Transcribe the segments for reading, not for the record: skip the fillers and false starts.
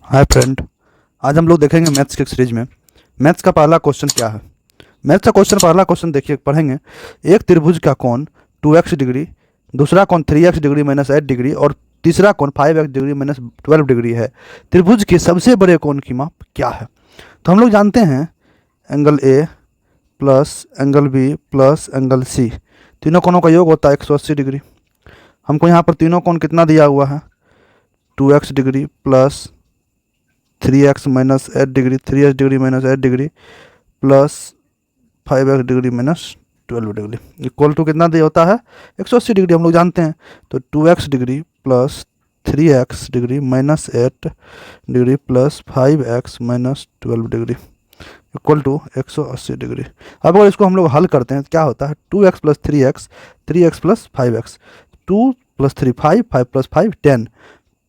Hi friend, आज हम लोग देखेंगे मैथ्स के सीरीज में। मैथ्स का पहला क्वेश्चन क्या है? मैथ्स का पहला क्वेश्चन देखिए, पढ़ेंगे। एक त्रिभुज का कोण 2x डिग्री, दूसरा कोण 3x डिग्री माइनस 8 डिग्री और तीसरा कोण 5x डिग्री माइनस 12 डिग्री है। त्रिभुज के सबसे बड़े कोण की माप क्या है? तो हम लोग जानते हैं angle A plus angle B plus angle C, तीनों कोणों का योग होता है 180 डिग्री। हमको यहाँ पर तीनों कोण कितना दिया हुआ है? 2x degree plus 3x minus 8 degree, 3x degree minus 8 degree plus 5x degree minus 12 degree equal to कितना दिया होता है? 180 डिग्री हम लोग जानते हैं। तो 2x degree plus 3x degree minus 8 degree plus 5x minus 12 degree equal to 180 degree. अब अगर इसको हम लोग हल करते हैं तो क्या होता है? 2x plus 3x, 3x plus 5x, 2 plus 3 5, 5 plus 5 10,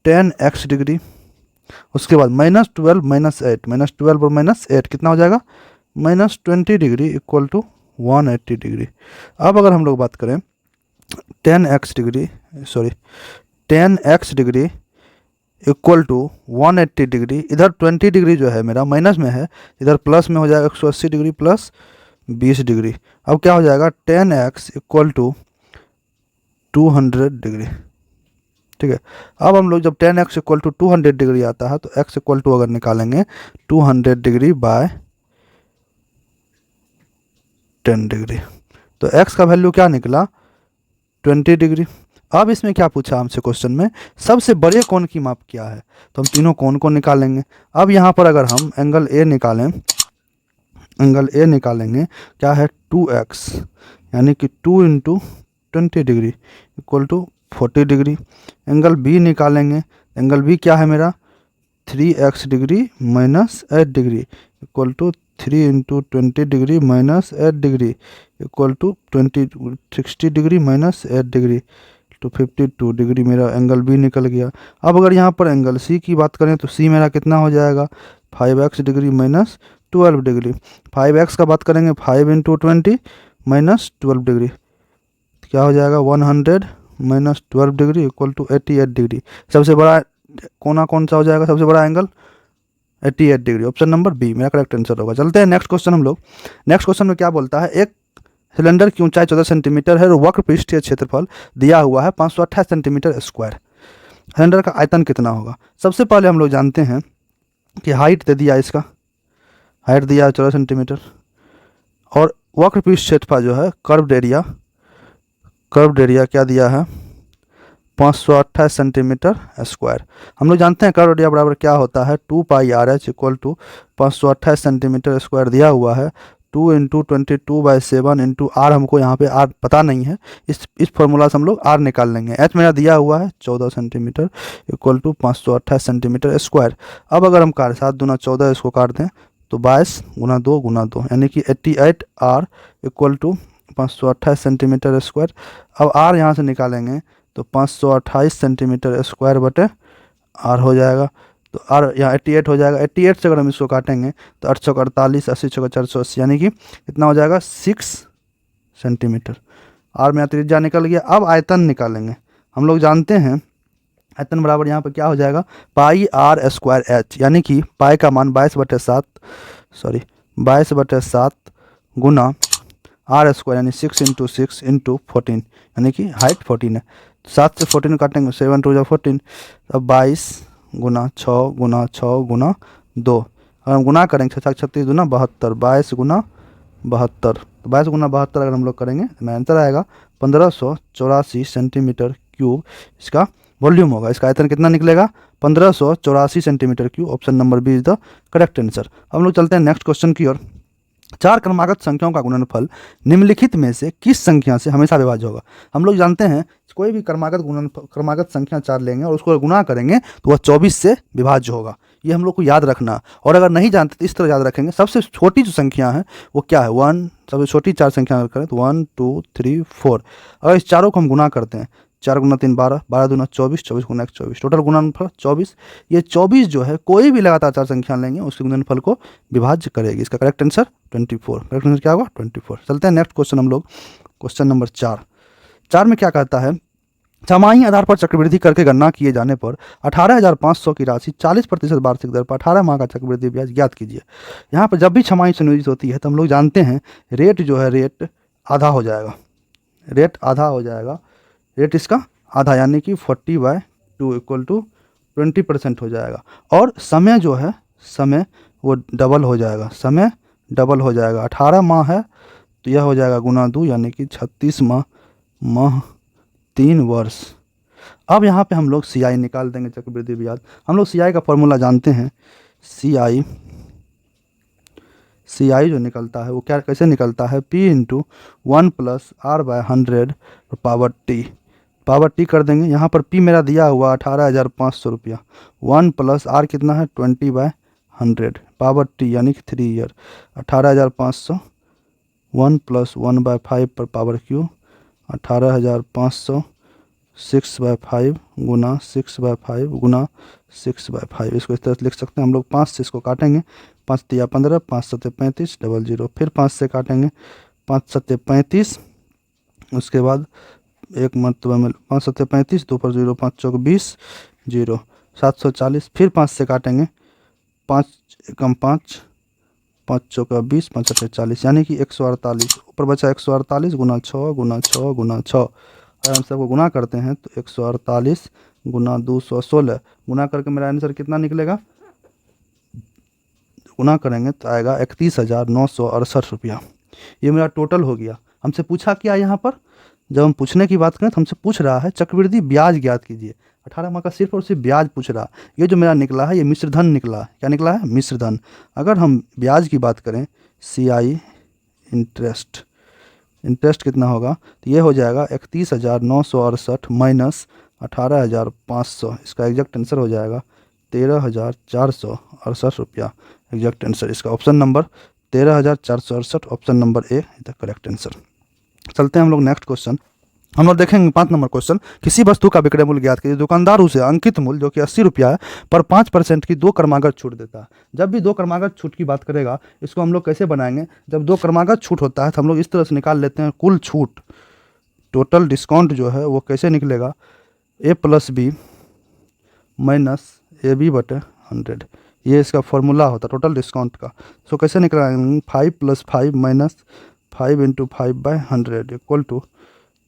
10x degree. उसके बाद माइनस 12 माइनस 8, माइनस 12 और माइनस 8 कितना हो जाएगा? Minus 20 degree equal to 180 degree. अब अगर हम लोग बात करें 10x degree, sorry 10x degree equal to 180 degree, इधर 20 डिग्री जो है मेरा माइनस में है, इधर प्लस में हो जाएगा 180 डिग्री प्लस 20 डिग्री। अब क्या हो जाएगा? 10x equal to 200 degree. ठीक है, अब हम लोग जब 10x इक्वल टू 200 डिग्री आता है तो x इक्वल टू अगर निकालेंगे 200 डिग्री बाय 10 डिग्री, तो x का वैल्यू क्या निकला? 20 डिग्री। अब इसमें क्या पूछा हमसे क्वेश्चन में? सबसे बड़े कोण की माप क्या है? तो हम तीनों कोण को निकालेंगे। अब यहाँ पर अगर हम एंगल ए निकालें, एंगल ए निकालेंगे, क्या है? 2x यानी कि 2 into 20 degree equal to 40 degree. Angle B निकालेंगे, एंगल बी क्या है मेरा? 3x degree minus 8 degree equal to 3 into 20 degree minus 8 degree equal to 60 degree minus 8 degree तो 52 डिग्री मेरा एंगल बी निकल गया। अब अगर यहाँ पर एंगल सी की बात करें तो सी मेरा कितना हो जाएगा? 5x degree minus 12 degree. 5x का बात करेंगे 5 इंटू 20 माइनस 12 डिग्री, क्या हो जाएगा? 100 minus 12 degree equal to 88 degree. सबसे बड़ा कोना कौन सा हो जाएगा? सबसे बड़ा angle 88 degree. Option number B मेरा करेक्ट आंसर होगा। चलते हैं नेक्स्ट क्वेश्चन हम लोग। नेक्स्ट क्वेश्चन में क्या बोलता है? एक सिलेंडर की ऊंचाई 14 सेंटीमीटर है और वक्र पृष्ठीय क्षेत्रफल दिया हुआ है 528 सेंटीमीटर स्क्वायर। सिलेंडर का आयतन कितना होगा? सबसे पहले हम लोग जानते हैं कि हाइट दे दिया, इसका हाइट दिया है 14 सेंटीमीटर और वक्र पृष्ठ क्षेत्रफल जो है कर्व्ड एरिया, कर्व्ड एरिया क्या दिया है? 528 सेंटीमीटर स्क्वायर। हम लोग जानते हैं कर्व एरिया बराबर क्या होता है? 2 pi r h equal to 528 centimetre square दिया हुआ है 2 इंटू 22/7 इंटू आर। हमको यहाँ पे आर पता नहीं है, इस फॉर्मूला से हम लोग आर निकाल लेंगे। एच मेरा दिया हुआ है 14 centimetre equal to 528 centimetre square. अब अगर हम काट 7 दूना 14 इसको काट दें तो 22 गुना 2 गुना 2 यानी कि 88 R equal to 528 centimetre square. अब आर यहाँ से निकालेंगे तो 528 सेंटीमीटर स्क्वायर बटे आर हो जाएगा। तो आर यहाँ 88 हो जाएगा। 88 से अगर हम इसको काटेंगे तो 8 चौक 48, 80 चौक 480 यानी कि कितना हो जाएगा? 6 सेंटीमीटर। आर में त्रिज्या निकल गया। अब आयतन निकालेंगे। हम लोग जानते हैं आयतन बराबर यहाँ पर क्या हो जाएगा? पाई आर स्क्वायर एच, यानी कि पाई का मान 22/7, सॉरी 22/7 गुना आर स्क्वायर यानी 6 इंटू 6 इंटू 14 यानी कि हाइट 14 है। 7 से 14 काटेंगे 7 टू 14, अब 22 गुना 6 गुना 6 गुना 2, अगर हम गुना करेंगे 6 36 दूना 72, 22 गुना 72, तो 22 गुना 72 अगर हम लोग करेंगे तो मेरा आंसर आएगा 1584 सेंटीमीटर क्यूब इसका वॉल्यूम होगा। इसका आयतन कितना निकलेगा? 1584 centimetre cube. Option number B is the correct answer. हम लोग चलते हैं नेक्स्ट क्वेश्चन की ओर। 4 क्रमागत संख्याओं का गुणनफल निम्नलिखित में से किस संख्या से हमेशा विभाज्य होगा? हम लोग जानते हैं कोई भी क्रमागत संख्या 4 लेंगे और उसको गुणा करेंगे तो वह 24 से विभाज्य होगा। ये हम लोग को याद रखना, और अगर नहीं जानते तो इस तरह याद रखेंगे। सबसे छोटी जो संख्या है वो क्या है? 1। सबसे छोटी 4 संख्या अगर करें तो 1 2 3 4। अगर इस चारों को हम गुणा करते हैं 4 गुना 3 12, 12 दूना 24, 24 गुना 1 24, टोटल गुणनफल 24। ये 24 जो है कोई भी लगातार 4 संख्या लेंगे उसके गुणनफल को विभाज्य करेगी। इसका करेक्ट आंसर 24। करेक्ट आंसर क्या होगा? 24। चलते हैं नेक्स्ट क्वेश्चन हम लोग। क्वेश्चन नंबर 4 में क्या कहता है? छमाही आधार पर चक्रवृद्धि कर के गणना किए जाने पर 18,500 की राशि 40% वार्षिक दर पर 18 माह का चक्रवृद्धि ब्याज ज्ञात कीजिए। यहाँ पर जब भी छमाही सुनियोजित होती है तो हम लोग जानते हैं रेट जो है रेट आधा हो जाएगा, रेट आधा हो जाएगा, रेट इसका आधा यानी कि 40/2 इक्वल टू 20% हो जाएगा। और समय जो है समय वो डबल हो जाएगा, समय डबल हो जाएगा। 18 माह है तो यह हो जाएगा गुना 2 यानी कि 36 माह माह 3 वर्ष। अब यहाँ पे हम लोग सी आई निकाल देंगे चक्रवृद्धि ब्याज। हम लोग सी आई का फॉर्मूला जानते हैं, सी आई जो निकलता है वो क्या कैसे निकलता है, P into 1+R/100 power T कर देंगे। यहाँ पर P मेरा दिया हुआ 18,500 रुपया, 1+R कितना है 20/100 पावर टी यानी कि 3 ईयर। 18,500 1+1/5 पर पावर क्यू 18,500 6/5 गुना 6/5 गुना 6/5। इसको इस तरह से लिख सकते हैं हम लोग। 5 से इसको काटेंगे, 5 तिया 15, 5 सत्ते 35, डबल जीरो। फिर 5 से काटेंगे, 5 सत्ते 35, उसके बाद एक मरतबा में 5 सत्ते 35, 2 पर 0, 5 चौक 20, 0 740। फिर 5 से काटेंगे, 5 एकम 5, 5 चौका 20, 5 सत्ते 40 यानी कि 148। ऊपर बचा 148 गुना 6 गुना 6 गुना 6। अगर हम सबको गुना करते हैं तो 148 गुना 216 गुना करके मेरा आंसर कितना निकलेगा, गुना करेंगे तो आएगा 31,968 रुपया। ये मेरा टोटल हो गया। हमसे पूछा क्या यहाँ पर, जब हम पूछने की बात करें तो हमसे पूछ रहा है चक्रवृद्धि ब्याज ज्ञात कीजिए। 18 माह का सिर्फ और सिर्फ ब्याज पूछ रहा। ये जो मेरा निकला है ये मिश्र धन निकला। क्या निकला है, मिश्र धन। अगर हम ब्याज की बात करें, सी आई इंटरेस्ट, इंटरेस्ट कितना होगा तो ये हो जाएगा 31,968 माइनस 18,500। इसका एग्जैक्ट आंसर हो जाएगा 13,468 रुपया। एग्जैक्ट आंसर इसका option number 13,468, option number A is the correct answer. चलते हैं हम लोग नेक्स्ट क्वेश्चन। हम लोग देखेंगे 5 नंबर क्वेश्चन। किसी वस्तु का विक्रय मूल्य ज्ञात कीजिए। दुकानदार उसे अंकित मूल्य जो कि 80 रुपया है पर 5% की 2 क्रमागत छूट देता है। जब भी 2 क्रमागत छूट की बात करेगा इसको हम लोग कैसे बनाएंगे, जब 2 क्रमागत छूट होता है तो हम लोग इस तरह से निकाल लेते हैं कुल छूट, टोटल डिस्काउंट जो है वो कैसे निकलेगा, A+B माइनस AB/100। ये इसका फॉर्मूला होता है टोटल डिस्काउंट का। सो कैसे निकलाएंगे, 5 + 5 minus 5 into 5/100 equal to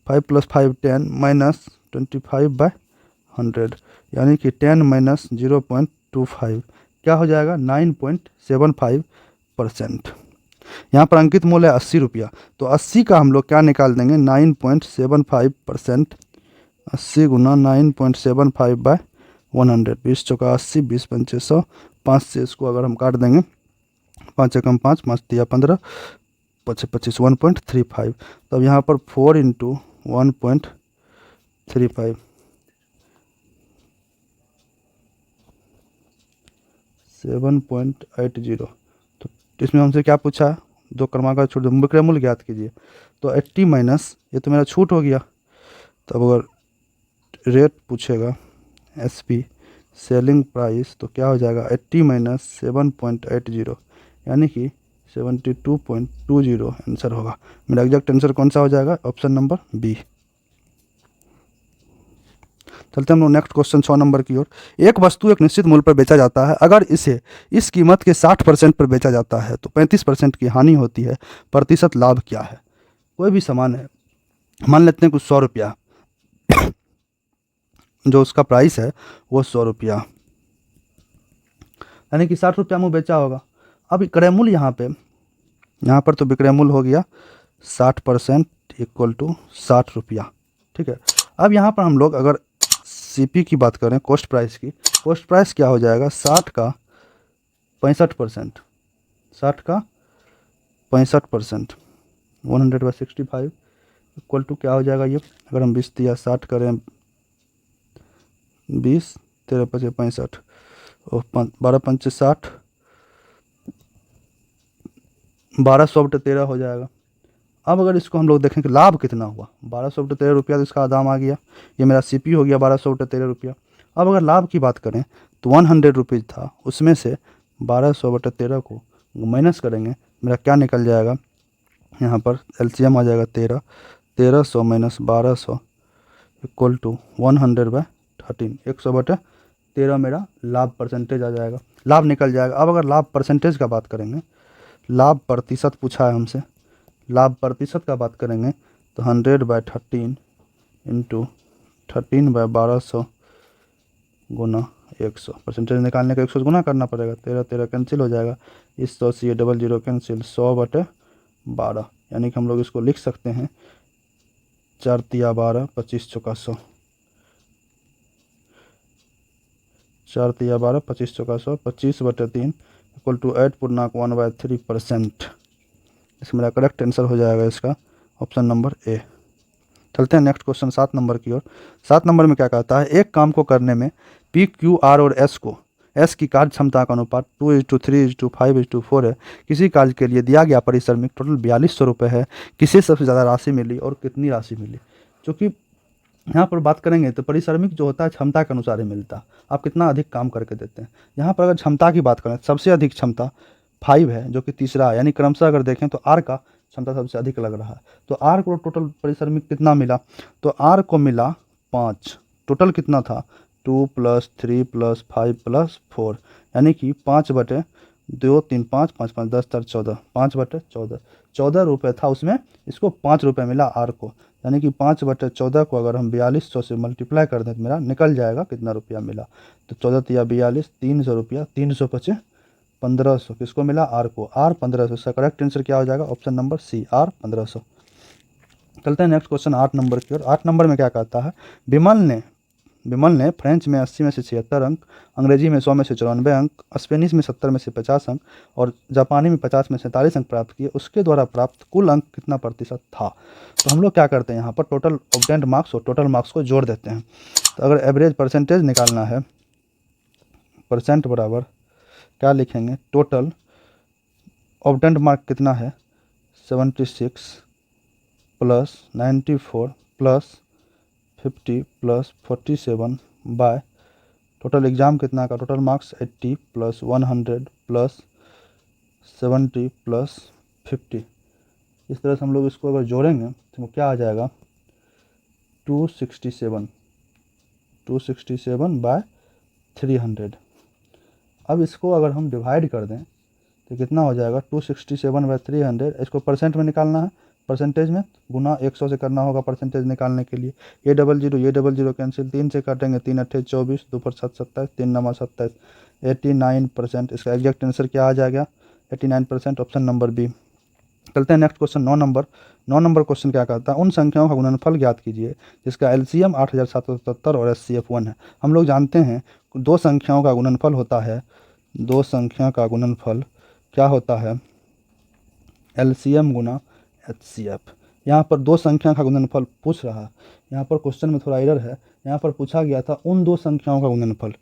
5 + 5 10 minus 25/100 यानी कि 10 माइनस 0.25 क्या हो जाएगा 9.75%। यहाँ पर अंकित मूल्य है 80 रुपया, तो 80 का हम लोग क्या निकाल देंगे 9.75%। 80 गुना 9.75/100, 20 चौका 80, 20 पंचे 100, 5 से इसको अगर हम काट देंगे, 5 एकम 5, 5 तिया 15, 25 25 1.35। तब यहाँ पर 4 इंटू 1.35 7.80। तो इसमें हमसे क्या पूछा है, 2 क्रमागत छूट विक्रय मूल्य ज्ञात कीजिए। तो 80 माइनस ये तो मेरा छूट हो गया। तब अगर रेट पूछेगा SP सेलिंग प्राइस तो क्या हो जाएगा 80 माइनस 7.80 यानी कि 72.20 आंसर होगा। मेरा एग्जैक्ट आंसर कौन सा हो जाएगा, ऑप्शन नंबर बी। चलते हम लोग नेक्स्ट क्वेश्चन 6 नंबर की ओर। एक वस्तु एक निश्चित मूल्य पर बेचा जाता है, अगर इसे इस कीमत के 60% पर बेचा जाता है तो 35% की हानि होती है, प्रतिशत लाभ क्या है। कोई भी सामान है, मान लेते हैं कुछ 100 रुपया, जो उसका प्राइस है वो 100 रुपया यानी कि 60 रुपया में बेचा होगा। अब विक्रय मूल्य यहाँ पर तो विक्रय मूल्य हो गया 60% इक्वल टू 60 रुपया, ठीक है। अब यहाँ पर हम लोग अगर CP की बात करें, कॉस्ट प्राइस की, कॉस्ट प्राइस क्या हो जाएगा 60 का 65%, 60 का 65% 100/65 इक्वल टू क्या हो जाएगा ये, अगर हम 20 या 60 करें, 20 13 5 65 और 12 5 60, 1200/13 हो जाएगा। अब अगर इसको हम लोग देखें कि लाभ कितना हुआ, 1200/13 रुपया तो इसका दाम आ गया, ये मेरा CP हो गया 1200/13 रुपया। अब अगर लाभ की बात करें तो 100 रुपीज़ था, उसमें से 1200/13 को माइनस करेंगे, मेरा क्या निकल जाएगा, यहाँ पर LCM आ जाएगा 13, 1300 माइनस 1200 इक्वल टू 100/13, 100/13 मेरा लाभ परसेंटेज आ जाएगा, लाभ निकल जाएगा। अब अगर लाभ परसेंटेज का बात करेंगे, लाभ प्रतिशत पूछा है हमसे, लाभ प्रतिशत का बात करेंगे तो 100/13 इंटू 13/1200 गुना 100, परसेंटेज निकालने का 100 गुना करना पड़ेगा, 13 13 कैंसिल हो जाएगा, इस 100 से ये 00 कैंसिल, 100/12, यानी कि हम लोग इसको लिख सकते हैं 4 तिया 12, 25 चौका 100, 4 तिया 12, 25 चौका 100, 25/3 इक्वल टू 8.1/3%। इसमें मेरा करेक्ट आंसर हो जाएगा इसका ऑप्शन नंबर ए। चलते हैं नेक्स्ट क्वेश्चन 7 नंबर की ओर। 7 नंबर में क्या कहता है, एक काम को करने में पी क्यू आर और एस को, एस की कार्य क्षमता का अनुपात 2:3:5:4 है। किसी कार्य के लिए दिया गया परिश्रमिक टोटल 4200 रुपये है, किसे सबसे ज़्यादा राशि मिली और कितनी राशि मिली। चूँकि यहाँ पर बात करेंगे तो परिश्रमिक जो होता है क्षमता के अनुसार ही मिलता है, आप कितना अधिक काम करके देते हैं। यहाँ पर अगर क्षमता की बात करें, सबसे अधिक क्षमता 5 है जो कि तीसरा है, यानी क्रमशः अगर देखें तो आर का क्षमता सबसे अधिक लग रहा है। तो आर को टोटल परिश्रमिक कितना मिला, तो आर को मिला 5, टोटल कितना था 2 + 3 + 5 + 4, यानी कि 5/2 3 5 5 5 10 4 14, 5/14, 14 रुपये था उसमें, इसको 5 रुपये मिला आर को, यानी कि 5/14 को अगर हम 4200 से मल्टीप्लाई कर दें तो मेरा निकल जाएगा कितना रुपया मिला। तो 14 तिया 42, 300 रुपया, 300 × 5 1500, किसको मिला आर को, आर 1500। इसका करेक्ट आंसर क्या हो जाएगा, ऑप्शन नंबर सी, आर 1500। चलते हैं नेक्स्ट क्वेश्चन 8 नंबर की ओर। 8 नंबर में क्या कहता है, विमल ने फ्रेंच में 80 में से 76 अंक, अंग्रेजी में 100 में से 94 अंक, स्पेनिश में 70 में से 50 अंक और जापानी में 50 में से 47 अंक प्राप्त किए। उसके द्वारा प्राप्त कुल अंक कितना प्रतिशत था। तो हम लोग क्या करते हैं, यहाँ पर टोटल ऑब्टेन्ड मार्क्स और टोटल मार्क्स को जोड़ देते हैं। तो अगर एवरेज परसेंटेज निकालना है, परसेंट बराबर क्या लिखेंगे, टोटल ऑब्टेन्ड मार्क कितना है 76 + 94 + 50 + 47 बाय टोटल एग्ज़ाम कितना का, टोटल मार्क्स 80 + 100 + 70 + 50। इस तरह से हम लोग इसको अगर जोड़ेंगे तो क्या आ जाएगा 267 बाय 300। अब इसको अगर हम डिवाइड कर दें तो कितना हो जाएगा 267/300। इसको परसेंट में निकालना है, परसेंटेज में गुना 100 से करना होगा परसेंटेज निकालने के लिए। ये 00 कैंसिल, 3 से काटेंगे 3 × 8 = 24, 2 × 7 = 27, 3 × 9 = 27, 89%। इसका एग्जैक्ट आंसर क्या आ जाएगा 89%, ऑप्शन नंबर बी। चलते हैं next question 9 number. 9 number question क्या कहता है, उन संख्याओं का गुणनफल ज्ञात कीजिए जिसका एलसीएम 8777 और एचसीएफ 1 है। हम लोग जानते हैं दो संख्याओं का गुणनफल होता है, दो संख्या का गुणनफल क्या होता है, एलसीएम गुना एचसीएफ। यहाँ पर दो संख्या का गुणनफल पूछ रहा है, यहाँ पर क्वेश्चन में थोड़ा एरर है। यहाँ पर पूछा गया था उन दो संख्याओं का गुणनफल,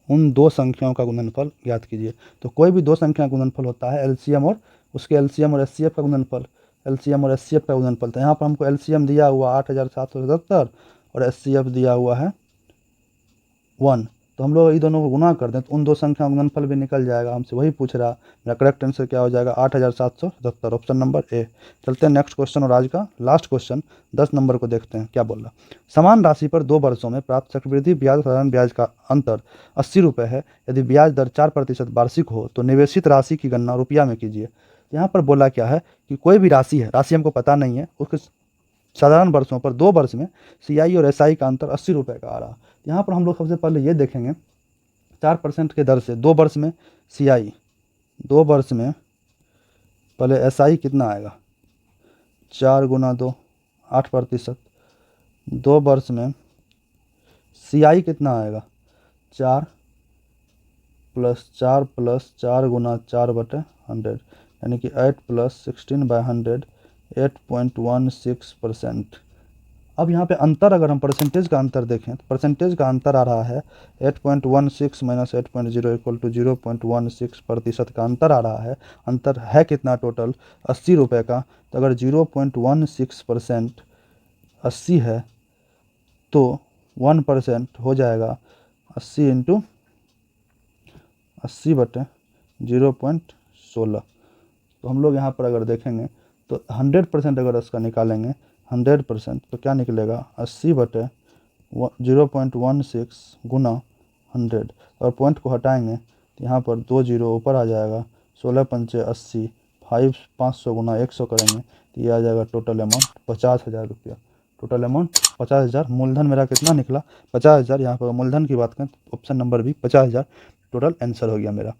उन दो संख्याओं का गुणनफल ज्ञात कीजिए। तो कोई भी दो संख्या का गुणनफल होता है एलसीएम और उसके एलसीएम और एचसीएफ का गुणनफल, एलसीएम और एचसीएफ का गुणनफल। तो यहाँ पर हमको एलसीएम दिया हुआ 8777 और एचसीएफ दिया हुआ है 1। तो हम लोग ये दोनों को गुना कर दें तो उन दो संख्या का गुणनफल भी निकल जाएगा, हमसे वही पूछ रहा। मेरा करेक्ट आंसर क्या हो जाएगा 8777, ऑप्शन नंबर ए। चलते हैं नेक्स्ट क्वेश्चन और आज का लास्ट क्वेश्चन 10 नंबर को देखते हैं क्या बोल रहा। समान राशि पर 2 वर्षों में प्राप्त चक्रवृद्धि ब्याज और साधारण ब्याज का अंतर 80 रुपये है। यदि ब्याज दर 4% वार्षिक हो तो निवेशित राशि की गणना रुपया में कीजिए। यहाँ पर बोला क्या है कि कोई भी राशि है, राशि हमको पता नहीं है, उसके साधारण वर्षों पर 2 वर्ष में सीआई और एसआई का अंतर 80 रुपये का आ रहा। यहाँ पर हम लोग सबसे पहले ये देखेंगे 4% के दर से 2 वर्ष में सीआई, 2 वर्ष में पहले एसआई कितना आएगा 4 × 2 8%, 2 वर्ष में सीआई कितना आएगा 4 + 4 + 4 × 4/100, यानी कि 8 + 16/100, 8.16%। अब यहाँ पे अंतर अगर हम परसेंटेज का अंतर देखें तो परसेंटेज का अंतर आ रहा है 8.16 - 8.0 = 0.16% का अंतर आ रहा है। अंतर है कितना टोटल 80 रुपये का। तो अगर 0.16% 80 है तो 1% हो जाएगा 80 × 80/0.16। तो हम लोग यहाँ पर अगर देखेंगे तो 100% अगर इसका निकालेंगे 100% तो क्या निकलेगा 80/0.16 0.16 गुना 100, और पॉइंट को हटाएंगे तो यहाँ पर 2 जीरो ऊपर आ जाएगा। 16 पंचे 80, 500 गुना 100 करेंगे तो ये आ जाएगा टोटल अमाउंट 50,000 रुपया। टोटल अमाउंट 50,000, मूलधन मेरा कितना निकला 50,000। यहाँ पर मूलधन की बात करें तो option number B 50,000 total answer हो गया मेरा।